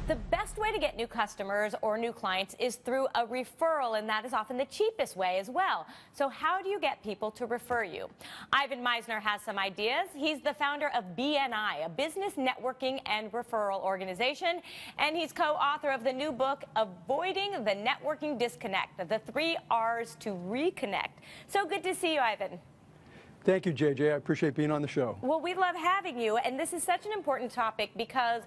The best way to get new customers or new clients is through a referral, and that is often the cheapest way as well. So how do you get people to refer you? Ivan Misner has some ideas. He's the founder of BNI, a business networking and referral organization, and he's co-author of the new book, Avoiding the Networking Disconnect, the 3 R's to Reconnect. So good to see you, Ivan. Thank you, JJ. I appreciate being on the show. Well, we love having you, and this is such an important topic because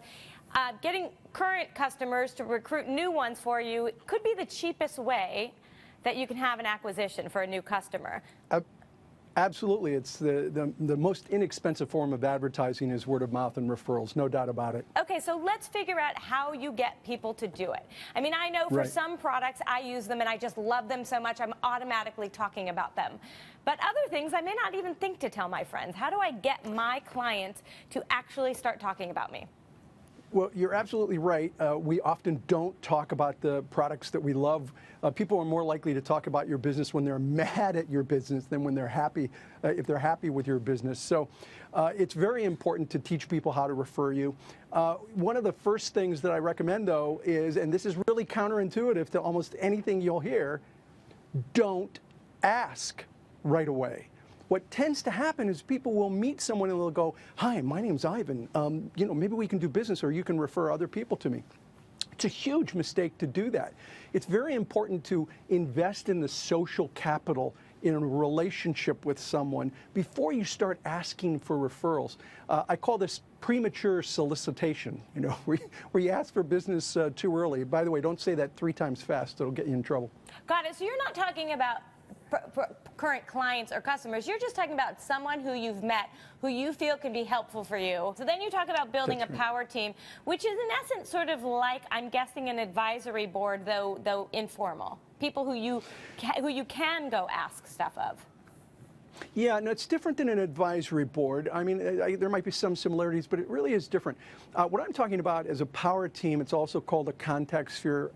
getting current customers to recruit new ones for you could be the cheapest way that you can have an acquisition for a new customer. Absolutely. It's the most inexpensive form of advertising is word of mouth and referrals, no doubt about it. Okay, so let's figure out how you get people to do it. I mean, I know for some products, I use them and I just love them so much, I'm automatically talking about them. But other things, I may not even think to tell my friends. How do I get my clients to actually start talking about me? Well, you're absolutely right. We often don't talk about the products that we love. People are more likely to talk about your business when they're mad at your business than when they're happy, if they're happy with your business. So it's very important to teach people how to refer you. One of the first things that I recommend, though, is, and this is really counterintuitive to almost anything you'll hear, don't ask right away. What tends to happen is people will meet someone and they'll go, "Hi, my name's Ivan. Maybe we can do business or you can refer other people to me." It's a huge mistake to do that. It's very important to invest in the social capital in a relationship with someone before you start asking for referrals. I call this premature solicitation, where you ask for business too early. By the way, don't say that 3 times fast. It'll get you in trouble. Got it. So you're not talking about current clients or customers. You're just talking about someone who you've met, who you feel can be helpful for you. So then you talk about building a power team, which is in essence sort of like, I'm guessing, an advisory board, though informal. People who you can go ask stuff of. Yeah, no, it's different than an advisory board. I mean, there might be some similarities, but it really is different. What I'm talking about is a power team. It's also called a contact sphere.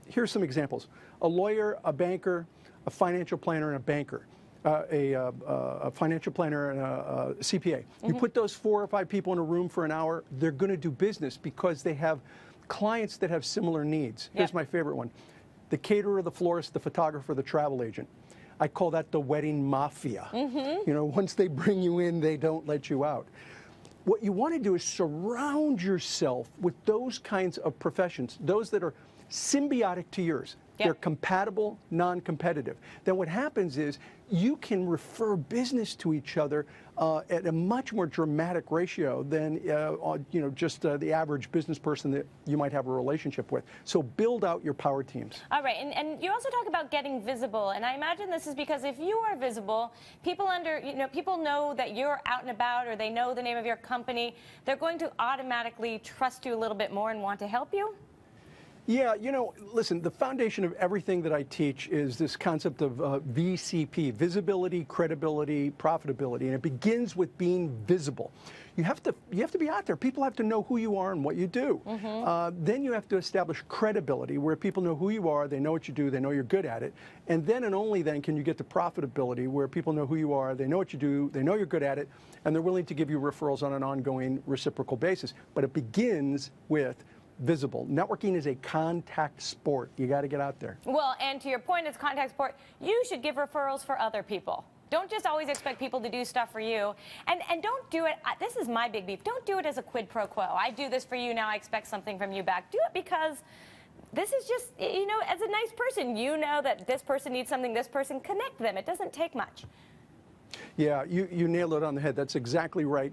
Here's some examples. A lawyer, a banker, a financial planner, and a banker, a financial planner and a CPA. You put those 4 or 5 people in a room for an hour, they're going to do business because they have clients that have similar needs. Here's my favorite one. The caterer, the florist, the photographer, the travel agent. I call that the wedding mafia. Once they bring you in, they don't let you out. What you want to do is surround yourself with those kinds of professions, those that are symbiotic to yours. They're compatible, non-competitive. Then what happens is you can refer business to each other at a much more dramatic ratio than just the average business person that you might have a relationship with. So build out your power teams. All right, and you also talk about getting visible, and I imagine this is because if you are visible, people know that you're out and about, or they know the name of your company. They're going to automatically trust you a little bit more and want to help you. Yeah, listen, the foundation of everything that I teach is this concept of VCP, visibility, credibility, profitability, and it begins with being visible. You have to be out there. People have to know who you are and what you do. Then you have to establish credibility, where people know who you are, they know what you do, they know you're good at it. And then and only then can you get to profitability, where people know who you are, they know what you do, they know you're good at it, and they're willing to give you referrals on an ongoing reciprocal basis. But it begins with visible. Networking is a contact sport. You got to get out there. Well, and to your point, it's contact sport. You should give referrals for other people. Don't just always expect people to do stuff for you. And don't do it, this is my big beef, don't do it as a quid pro quo. I do this for you, now I expect something from you back. Do it because this is just, as a nice person, you know that this person needs something, this person, connect them. It doesn't take much. Yeah, you nailed it on the head. That's exactly right.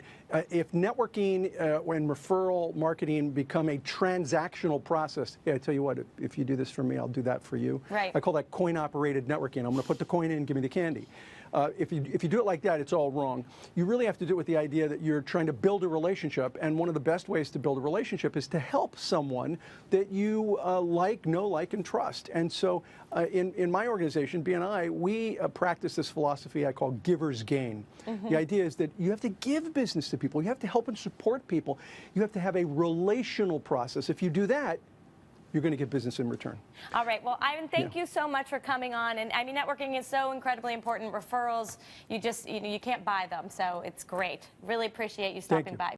If networking and referral marketing become a transactional process, I tell you what, if you do this for me, I'll do that for you. Right. I call that coin-operated networking. I'm going to put the coin in, give me the candy. If you do it like that, it's all wrong. You really have to do it with the idea that you're trying to build a relationship, and one of the best ways to build a relationship is to help someone that you know, like, and trust. And so in my organization, BNI, we practice this philosophy I call giver's gain. The idea is that you have to give business to people. You have to help and support people. You have to have a relational process. If you do that, you're going to get business in return. All right. Well, Ivan, thank you so much for coming on. And I mean, networking is so incredibly important. Referrals, you can't buy them. So it's great. Really appreciate you stopping by.